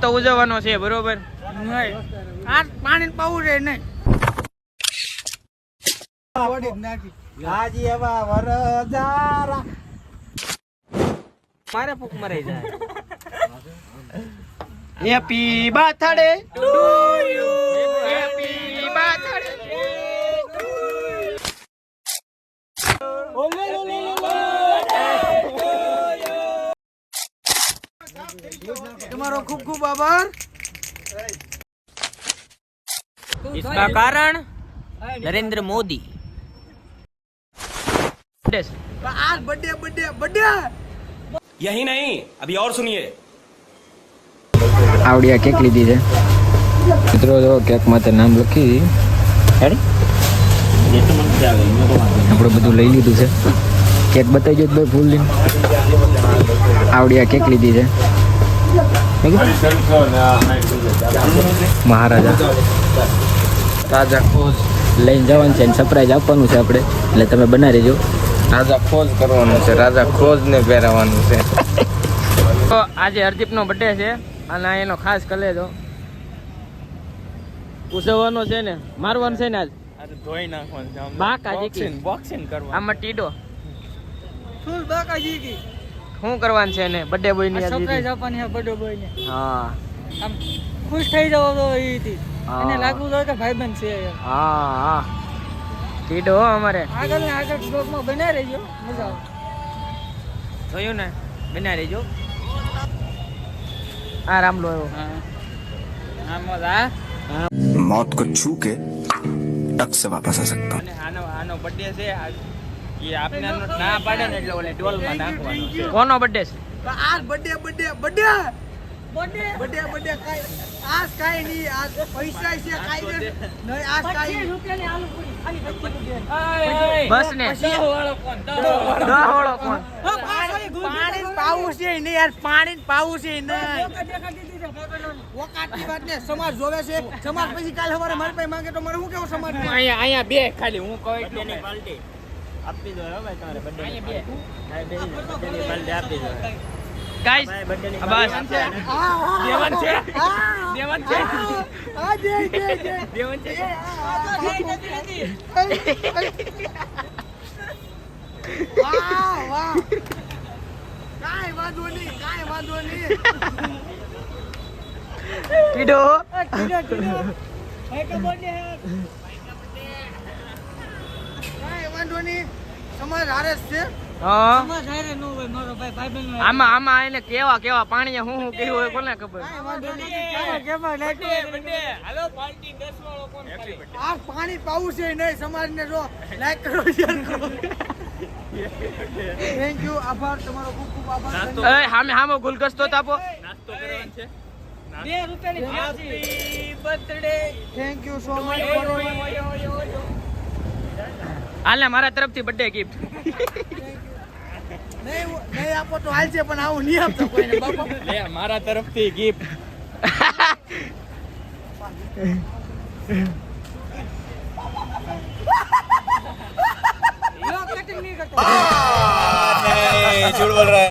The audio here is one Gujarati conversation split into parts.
તો ઉજવવાનો છે બરોબર નહીં આ પાણી પાવું છે નહીં હાજી એવા વરજારા મારે ફૂક મરાઈ જાય happy birthday to you happy birthday તમારો ખૂબ ખૂબ આભાર इसका कारण नरेंद्र मोदी आज बर्थडे बर्थडे बर्थडे यही नहीं अभी और सुनिए आवड़िया केक लीधी है मित्रों जो केक माते नाम लखी हेडी આપણે બધું લઈ લીધું છે કેક બતાવી જો ભાઈ ફૂલ લઈને આવડિયા કેક લીધી છે મહારાજા રાજા ખોજ લઈને જવાનું છે અને સરપ્રાઈઝ આપવાનું છે આપણે એટલે તમે બના રહેજો રાજા ખોજ કરવાનું છે રાજા ખોજ ને પહેરાવાનું છે તો આજે હરદીપનો બર્થડે છે અને એનો ખાસ કલેજો ઉજવવાનો છે ને મારવાનું છે ને આજ ધોઈ નાખવાનું છે બાકા જીકી બોક્સિંગ કરવાનું આમાં ટીડો ફૂલ બાકાજી કી શું કરવાનું છે ને બર્થડે બોય ની સરપ્રાઈઝ આપવાની છે બર્થડે બોય ને હા આમ ખુશ થઈ જાવ તો ઈથી હા. એને લાગવું જોઈએ કે ભાઈબંધ છે હા હા ટીડો હો અમારે આગળ ને આગળ બ્લોગમાં બને રહેજો મજા આવે જોયું ને બના રહેજો આ રામલો આવ્યો હા મજા मौत को छू के टक से वापस आ सकता हूँ। આનો બર્થડે છે એ આપને ના પાડે ને એટલે ઓલે ડોલમાં નાખવાનો છે કોનો બર્થડે છે આજ birthday birthday birthday birthday birthday birthday કાઈ આજ કાઈ નહીં આજ પૈસા છે કાઈ નહીં આજ કાઈ રૂપિયાની આલુ પૂરી ખાલી 25 રૂપિયા બસ ને દહોળો કોણ પાણી પાવું છે નહીં યાર પાણી પાવું છે નહીં વકાતની વાત ને સમાજ જોવે છે સમાજ પછી કાલ સવારે મારી પાસે માંગે તો મારે શું કેવું સમાજ અહીંયા બે ખાલી હું કહું એટલું કહું. આપી દો હવે તમારે બર્થડે અહીંયા બે બર્થડે આપી દો ગાઈસ બસ દેવન છે દેવન છે આ જે દેવન છે વાહ વાહ કાઈ વાંધો નહીં ટીડો કાઈ વાંધો નહીં સમાજ હારે જ છે હા સમાજ હારે નો હોય મારો ભાઈ ભાઈબંધ આમાં એને કેવા પાણી હું કેવું હોય કોને ખબર કાઈ વાંધો નહીં કાઈ કેવા લાઈક હાલો પાર્ટી 10 વાળો કોણ આ પાણી પાવું છે નહીં સમાજને જો લાઈક કરો શેર કરો થેન્ક યુ આભાર તમારો ખૂબ ખૂબ આભાર એ હામે ગુલગસ્તો તાપો નાસ્તો કરવાનો છે 2 રૂપિયાની happy birthday thank you so much હાલ ને મારા તરફથી બર્થડે ગિફ્ટ નહીં આપો તો હાલ છે પણ આવું નહીં આપતો કોઈને બાપા લે મારા તરફથી ગિફ્ટ યો કટિંગ નહીં કરતો झूठ बोल रहा है।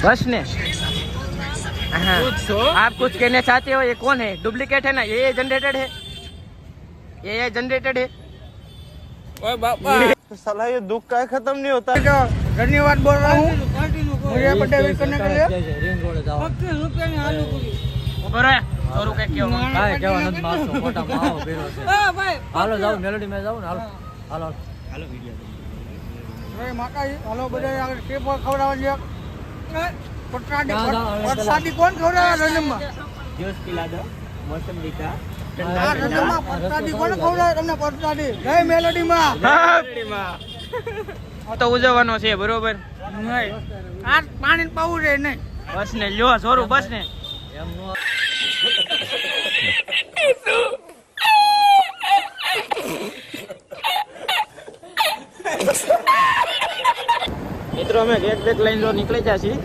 बस ने हाँ। आप कुछ कहना चाहते हो ये कौन है डुप्लीकेट है ना ये जनरेटेड है ये जनरेटेड है ओए बाबा साला ये दुख का खत्म नहीं होता धन्यवाद बोल रहा हूँ मुझे बर्थडे विश करने के लिए 25 रुपयाની આલુ પૂરી ऊपर है और रुके क्यों કાંઈ કહેવા નથી મારતો મોટા માવો ભેરો છે એ ભાઈ હાલો જાવ મેલોડી માં જાવ ને હાલો હાલો ભાઈ માતાજી હાલો બધા આગળ કેક ખવડાવવાની છે પ્રસાદી કોણ ખવડાવે રંજનમાં जूस पिला दो मौसम का આ રંજનમાં પ્રસાદી કોણ ખવડાવે તમને પ્રસાદી જય મેલોડીમાં તો ઉજવવાનો છે બરોબર નહીં આ પાણી પાવું છે નહીં બસ ને લ્યો સોરું બસ ને મિત્રો અમે કેક બેક લઈને જો નીકળી જા છીએ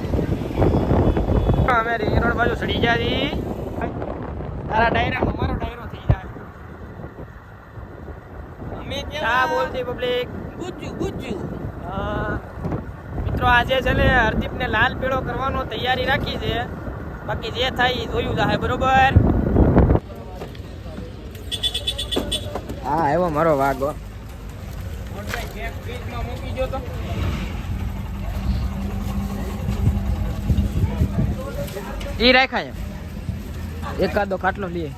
અમે રિંગ રોડ બાજુ ચડી જા છીએ તારા ડાયરામાં મારો ડાયરો થઈ જાય. ચા બોલતી પબ્લિક. ગુજ્જુ. મિત્રો આજે છે ને હરદીપને લાલ પીળો કરવાનો તૈયારી રાખી છે. બાકી જે થાય એ જોયું જાય. બરોબર. હા એવો મારો વાગો. મૂકી ગયો તો ઈ રાખાય એકાદો ખાટલો લઈએ.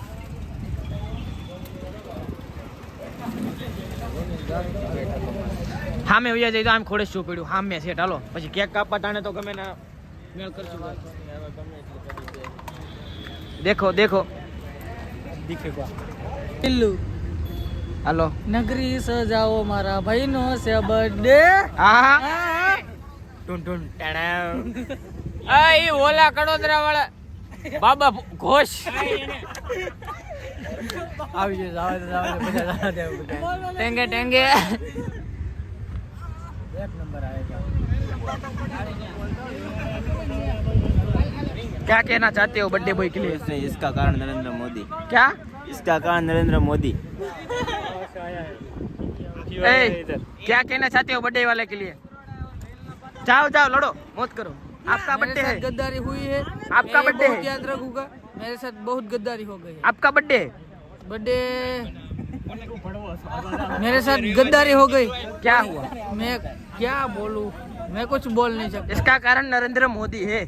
હામે વયા જાય તો આમ ખોડે શું પડ્યું હામે છે. હાલો પછી કેક કાપવા ટાણે તો ગમે ના મેળ કરશું. દેખો પિલ્લુ હાલો નગરી સજાઓ મારા ભાઈનો છે બર્થડે. હા ટુન ટુન ટાણા. આ ઈ ઓલા કડોદરા વાળા બાબા ઘોષ આવી જાય બધા ટેંગે એક નંબર આવેગા. क्या कहना चाहते हो बर्थडे बॉय के लिए? इसका कारण नरेंद्र मोदी. क्या इसका कारण नरेंद्र मोदी. क्या कहना चाहते हो बर्थडे वाले के लिए? जाओ लड़ो मौत करो. आपका बर्थडे है. गद्दारी हुई है. आपका बर्थडे है. याद रखूंगा. मेरे साथ बहुत गद्दारी हो गई है. आपका बर्थडे मेरे साथ गद्दारी हो गई. क्या हुआ? मैं क्या बोलूं, मैं कुछ बोल नहीं सकता. इसका कारण नरेंद्र मोदी है.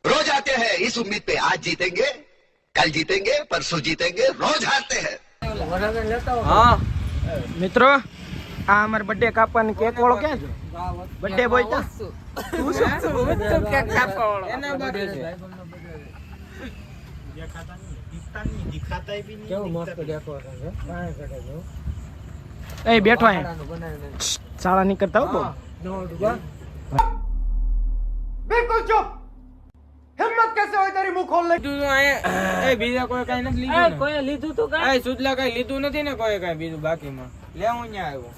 रोज आते हैं इस उम्मीद पे आज जीतेंगे, कल जीतेंगे, परसों जीतेंगे, रोज हारते हैं. हाँ મિત્રો આ અમાર બર્થડે કાપવાની કેક વાળો ક્યાં છે? બર્થડે બોય તો કેક કાપવા વાળો એના બર્થડે છે. કેવું મસ્ત ડેકોરેશન છે. કાંઈ કરે જો એ બેઠો હે સાળા નહીં કરતા હો. बिल्कुल चुप. हिम्मत कैसे હોય તારી મુખ ખોલ લે. એ બીજા કોઈ કઈ નથી લીધું. કોઈ લીધું તું કાંઈ? એ સુદલા કઈ લીધું નથી ને કોઈ કઈ બીજું બાકીમાં. લે હું ન્યા આવ્યો.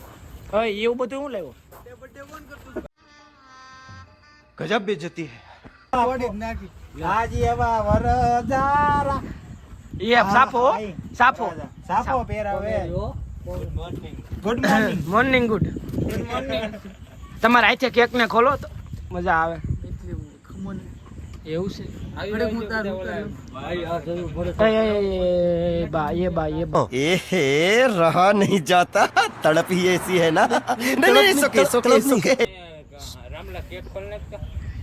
ઓય એવું બધું હું લાવ્યો? गजब बेइज्जती है. હાજી એવા વરદારા એ સાફો સાફો પહેરાવે. Morning good. તમારા હાથે કેક ને ખોલો તો મજા આવે. એવું છે. ए रहा नहीं जाता तड़प ही ऐसी है ना. नहीं सुके રામલા કેક ખોલ ને.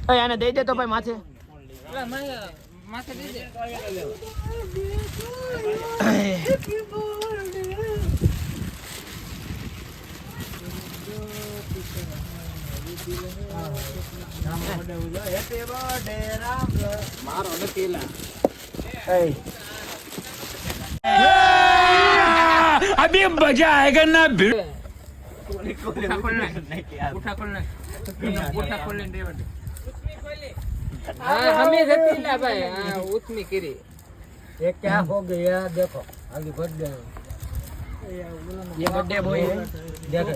આને દઈ દે તો ભાઈ માથે. માથે દે દે. મારો નથી લા. अभी मजा आएगा ना भिड़. हमें रहती ना भाई. हाँ उतनी करी. ये क्या हो गया देखो आगे बढ़ गए. ये बर्थडे बॉय है. देख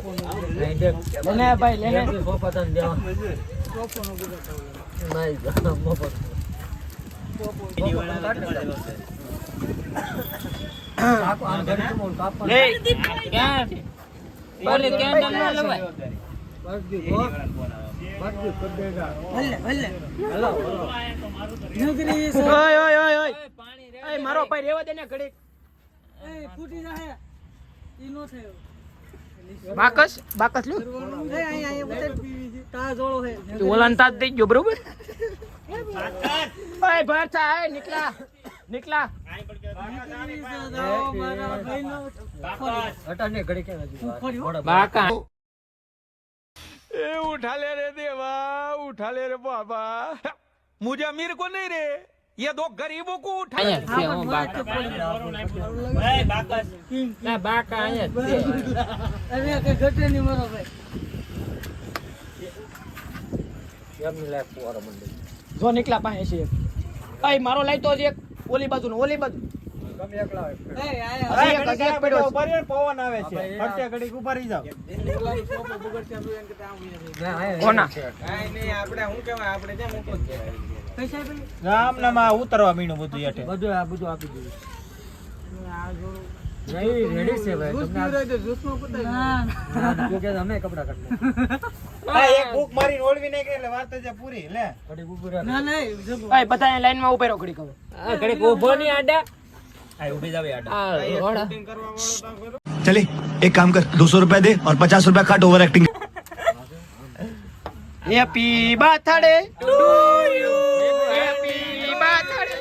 नहीं देख लेने भाई लेने. वो पता नहीं देवा नहीं वो पता ले क्या बोले क्या डालना लो भाई. ઓય મારો ભાઈ રેવા દે ને ઘડીક. બાકસ લ્યો. તું ઓલાને તાજ દઈ ગયો બરોબર. ઓય ભરતા હે નીકળા हटा नहीं घड़ी क्या બાકા. उठा ले रे देवा, उठा ले रे बाबा. मुझे अमीर को नहीं रे, ये दो गरीबों को उठा. અહીંયા છે હું બાકા. ના બાકા અહીંયા છે. अरे के घटे नहीं मारो भाई. કેમ ની લાઈફ પોરા મંડી. જો નીકળા પાસે છે એક. ઓય મારો લાઈ તો એક ઓલી બાજુ ને ઓલી બાજુ. કમ એકલા હોય. હજી એક પડ્યો છે. પવન આવે છે. ફટકે ઘડી ઉભા રહી જાવ. કોના? કાઈ નહીં આપણે શું કહેવાય આપણે જેમ મૂકો જ છે. રામનામાં ઉતરવા મીણું બધું યાઠે. બધું આપી દીધું. નહીં રેડી છે ભાઈ. તમને અમે કપડા કાઢી. આ એક બુક મારીને ઓળવી નાખી એટલે વાત જ પૂરી. લે ભાઈ બધા લાઈન માં ઉભેરો ઘડી કહો. ઘડી ઉભો નહીં આડા. આ ઊભી જાવે આડા. શૂટિંગ કરવા વાળો તો કરો. चले एक काम कर 200 रुपया दे और 50 रुपया काट over acting happy birthday to you. Happy birthday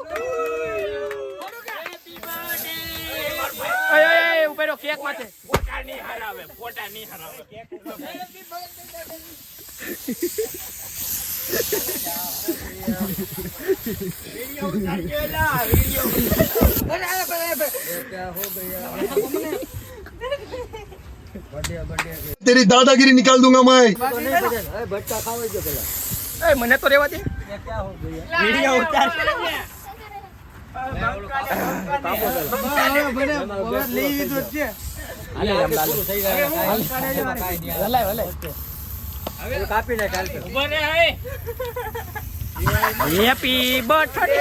to you. એ ઉભેરો કેક માથે. ફોટા નહીં હરાવે. तेरी दादागिरी निकाल दूंगा मैं એ મને તો રેવા દે. વિડિયો ઉતાર. Happy birthday.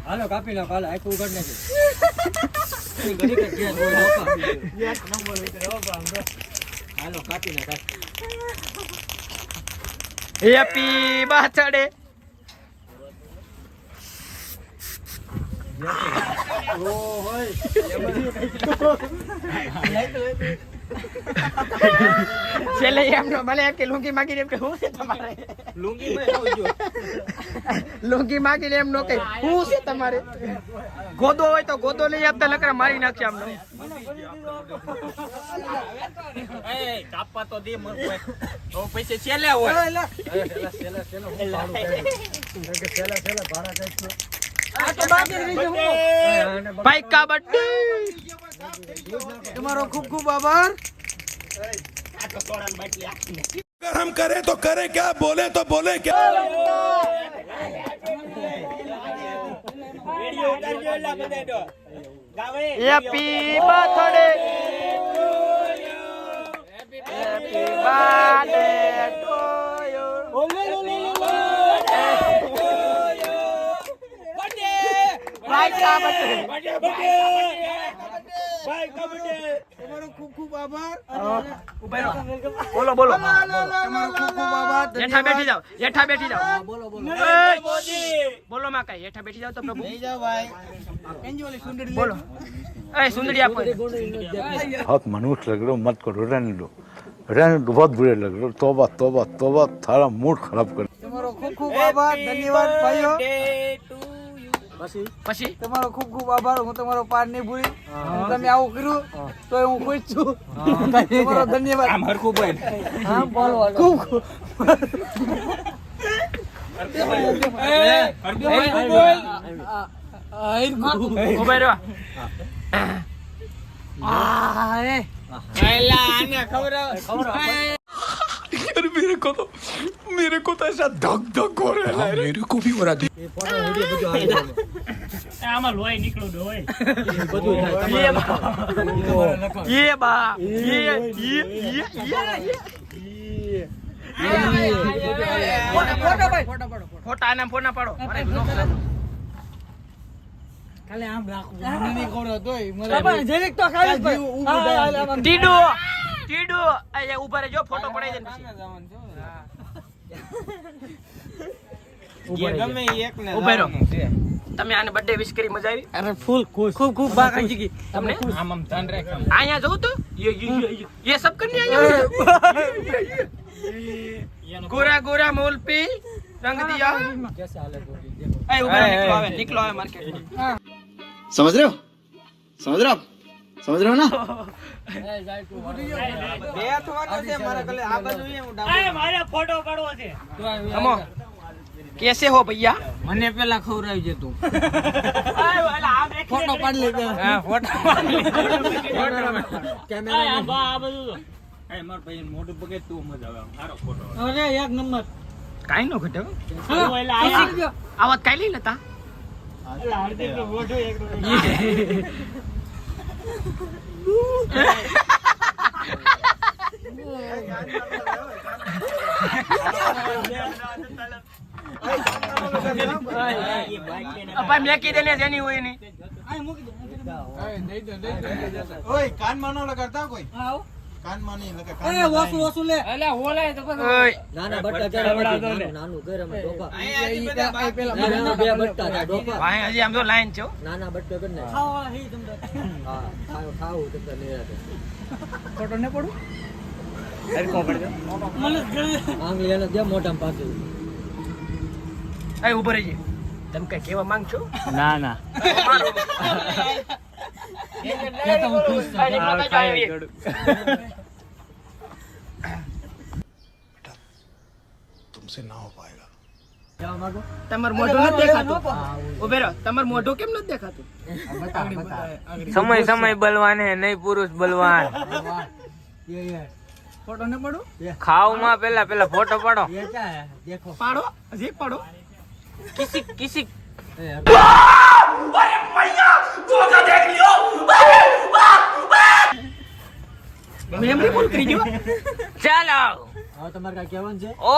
હાલો કાપી નાખો. હાલો આખું ઉગાડ નાખો. હાલો કાપી નાખો. Happy birthday. છેલ્લે એમનો મને કે લુંગી માગીને એમ કે હું છે તમારે. લુંગી માગીને એમ નો કે હું છે તમારે. ગોદો હોય તો ગોદો નહીં આપતા લકડા મારી નાખશે આમનો. કાપવા તો દે મર કોઈ. તો પૈસે છેલ્લે હોય. ભાઈ કા બર્થડે. તમારો ખૂબ ખૂબ આભાર. अगर हम करें तो करें क्या, बोले तो बोले क्या. વિડિયો ઉતારજો એટલે બધાય તો. ગાવે. Happy birthday. Happy birthday to you. ભાઈ કા બર્થડે. ભાઈ કબડે. તમારો ખૂબ ખૂબ આભાર. બોલો બોલો. તમારો ખૂબ ખૂબ આભાર. હેઠા બેઠી જાઓ. હેઠા બેઠી જાઓ. બોલો બોલો. બોલો માં કઈ હેઠા બેઠી જાઓ તો પ્રભુ. લઈ જાઓ ભાઈ. એન્જોય સુંદરી બોલો. એ સુંદરી આપો. बहुत मनुष्य लग रहे हो, मत करो, रहने दो, बहुत बुरे लग रहे हो. तौबा तौबा तौबा, थारा मूड खराब कर. તમારો ખૂબ ખૂબ આભાર. ધન્યવાદ ભાઈઓ. પછી તમારો ખૂબ ખૂબ આભાર. હું તમારો પાર નહીં ભૂલી. તમે આવું કર્યું તો હું ખુશ છું. તમારો ધન્યવાદ. આમ હરખું બોલ. હા બોલો. ખૂબ ખૂબ ઉભા રહ્યો. यार मेरे को तो ऐसा धक धक हो रहा है. मेरे को भी हो रहा है. આમાં લોહી નીકળ્યું હોય. ये बा ફોટા ના ફોના પાડો. ખાલી આમ રાખું. મને નહીં ખવડાવ તોય મને જરીક તો ખાલી ભાઈ. ટીડુ ટીડુ અહીંયા ઉભા રહેજો. ફોટો પડાઈ દે પછી. ગમે એક ને ઉભા રહો. તમે આને બર્થડે વિશ કરી મજા આવી? અરે ફૂલ ખુશ. ખૂબ ખૂબ બા કાંજી કી. તમને આમ આમ ધ્યાન રાખ. અહીંયા જવું તો ये सब करने आया. गोरा गोरा मोल पे रंग दिया. ए उभा निकलो आवे मार्केट. समझ रहे हो समझ रहे हो समझ रहे हो ना બે થવાનો છે મારા કલે. આ બાજુ હું ડાબો. અમો कैसे हो भैया? મને પેલા ખવડાવી દે તું. ફોટો પાડી લે પેલા. હા ફોટો પાડી. કેમેરા આ બધું એ માર ભાઈ મોઢું બગે તું મજા આવે મારો ફોટો. અરે એક નંબર. કાઈ નો ઘટે આ વાત કાઈ લઈ લેતા અપા મેં કીધે ને જેની હોય ની ઓય કાનમાં ન લગાડતા કોઈ. આવો કાનમાં નહીં લગાડ. એ ઓસુ ઓસુ લે. એલા હોલાય તો ઓય નાના બટ્ટા કેળા નાનું ગરમ ડોપા નાના બે બટ્ટા હતા ડોપા ભાઈ હજી આમ તો લાઈન છે હો. નાના બટ્ટો કરીને ખાવા હી તમને. હા ખાવું તો નિરાતે ફોટો ને પડું. હરકો પડજો. મને ગળી. આંગળી એને દે મોઢામાં પાકી એ ઉભો રહેજે તમે કઈ કેવા માંગ છો ના ના તમાર મોઢું નથી દેખાતું ઉભે રહો તમાર મોઢું કેમ નથી દેખાતું સમય સમય બલવાન હે નહીં પુરુષ બલવાન ફોટો ને પડું. ખાવમાં પેલા ફોટો પાડો પાડો હજી પાડો કિસી મેમરી ફૂલ કરી ગયો ચાલો હવે તમારે કાંઈ કહેવાનું છે ઓ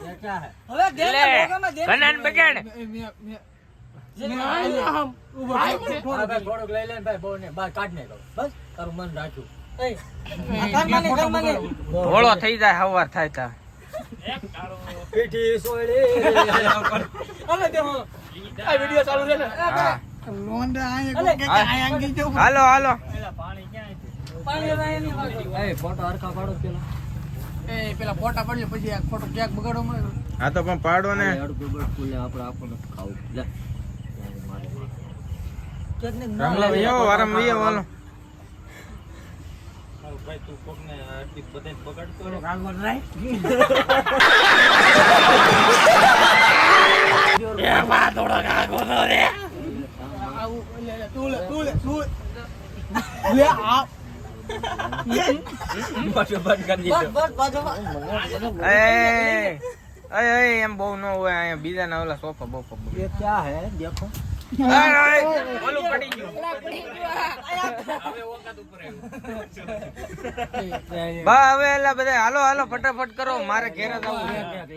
ये क्या है હવે દે લે ને ભોગામાં દે. કનાન બગાડ થોડુંક લઈ લે ભાઈ બહુ ને બહાર કાઢ નાખો બસ તારું મન રાખ્યું કાનમાં ને. ધોળો થઈ જાય હવાર થાય તા પીઠી સોળી અલે દે હો. આ વિડિયો ચાલુ છે ને હા લોંડા આયા કોઈ કે આયા અંગી જો. હાલો હાલો પાણી લાય ની વાત. એ ફોટો હરખા પાડો પેલા એ પેલા ફોટા પડ્યો પછી આ ફોટો ક્યાંક બગાડો મને. આ તો પણ પાડો ને આપણે આપણને ખાવું લે રમલો વિયો વારમ વિયો હાલો તું લે. લે આ બસ બાજુ. એ એમ બહુ ન હોય અહીંયા બીજા ના ઓલા સોફા બોફા ये क्या है देखो ઓલું પડી ગયું બા હવે એલા બધા હાલો હાલો ફટાફટ કરો મારે ઘેર જ આવવું છે.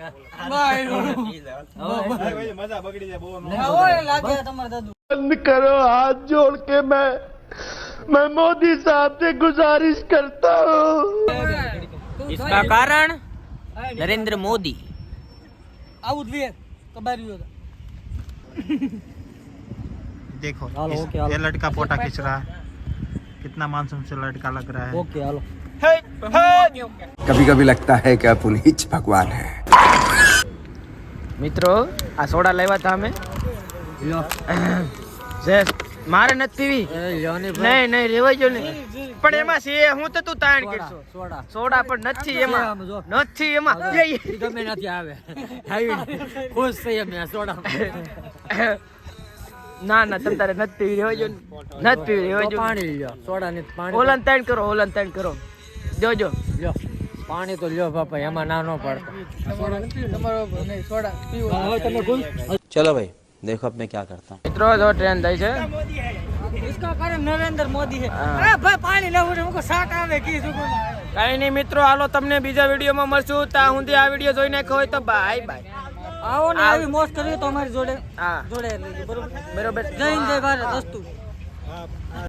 ઓય લાગે તમાર દાદુ. बंद करो हाथ जोड़ के मैं मोदी साहब से गुजारिश करता हूँ इसका कारण नरेंद्र मोदी આવું જ વે કબાર્યું તો. देखो हालो, इस- ओके, हालो। ये लड़का फोटा खींच रहा है कितना मानसून से लड़का लग रहा है ओके हालो कभी कभी लगता है कि आप उन्हीं भगवान है મિત્રો આ સોડા લાવ્યા હતા અમે જે મારે નથી પીવી નહીં નહીં રેવાઈ ગયો ને પણ એમાં છે હું તો તું તાણ કરશો સોડા સોડા પણ નથી એમાં આમ જો. નથી એમાં ઈ ગમે નથી આવે આવી ખુશ થઈ અમે આ સોડા ના ના તમ તારે નથી પીવી રેવાઈ ગયો નથી પીવી રેવાઈ તો ગયો પાણી લ્યો સોડા ને પાણી ઓલન તાણ કરો ઓલન તાણ કરો જોજો લ્યો પાણી તો લ્યો બાપા એમાં ના નો પડતો તમારો નહીં સોડા પીવો. હવે તમે ખુશ चलो भाई देखो अब मैं क्या करता हूँ મિત્રો જો ટ્રેન થાય છે इसका कारण नरेंद्र मोदी है. अरे भाई पानी ना उठे मुको साट आवे की सुको. કઈ નહીં મિત્રો હાલો તમને બીજા વિડીયોમાં મળશું ત્યાં સુધી આ વિડીયો જોઈ નાખ્યો હોય તો બાય બાય આવો ને આવી મોજ કરવી તો અમારી જોડે હા જોડે એટલે બરોબર. બરોબર જય હિન્દ જય ભારત અસ્તુ.